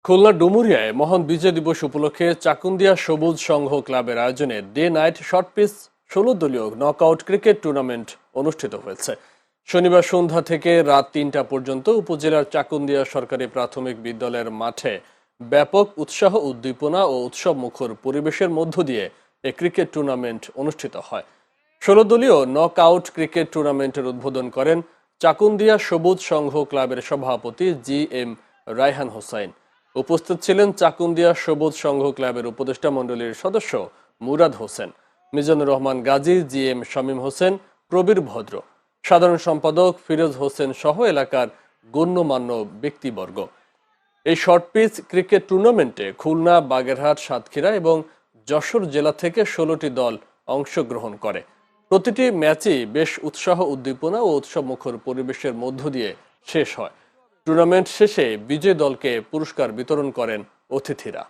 খুলনা ডুমুরিয়ায় মহান বিজয় দিবস উপলক্ষে চাকুন্দিয়া সবুজ সংঘ ক্লাবের আয়োজনে ডে নাইট শর্টপিচ ১৬ দলীয় নকআউট ক্রিকেট টুর্নামেন্ট অনুষ্ঠিত হয়েছে। শনিবার সন্ধ্যা থেকে রাত ৩টা পর্যন্ত উপজেলার চাকুন্দিয়া সরকারি প্রাথমিক বিদ্যালয়ের মাঠে ব্যাপক উৎসাহ উদ্দীপনা ও উৎসব মুখর পরিবেশের মধ্য দিয়ে এই ক্রিকেট টুর্নামেন্ট অনুষ্ঠিত হয়। ১৬ দলীয় নকআউট ক্রিকেট টুর্নামেন্টের উদ্বোধন করেন চাকুন্দিয়া সবুজ সংঘ ক্লাবের সভাপতি জি.এম. রায়হান হোসাইন। উপস্থিত ছিলেন চাকুন্দিয়া সবুজ সংঘ ক্লাবের উপদেষ্টা মণ্ডলীর সদস্য মুরাদ হোসেন, মিজানুর রহমান গাজী, জি.এম. শামীম হোসেন, প্রবীর ভদ্র, সাধারণ সম্পাদক ফিরোজ হোসেন সহ এলাকার গণ্যমান্য ব্যক্তিবর্গ। এই শর্টপিচ ক্রিকেট টুর্নামেন্টে খুলনা, বাগেরহাট, সাতক্ষীরা এবং যশোর জেলা থেকে ১৬টি দল অংশগ্রহণ করে। প্রতিটি ম্যাচই বেশ উৎসাহ উদ্দীপনা ও উৎসব মুখর পরিবেশের মধ্য দিয়ে শেষ হয়। টুর্নামেন্ট শেষে বিজয়ী দলকে পুরস্কার বিতরণ করেন অতিথিরা।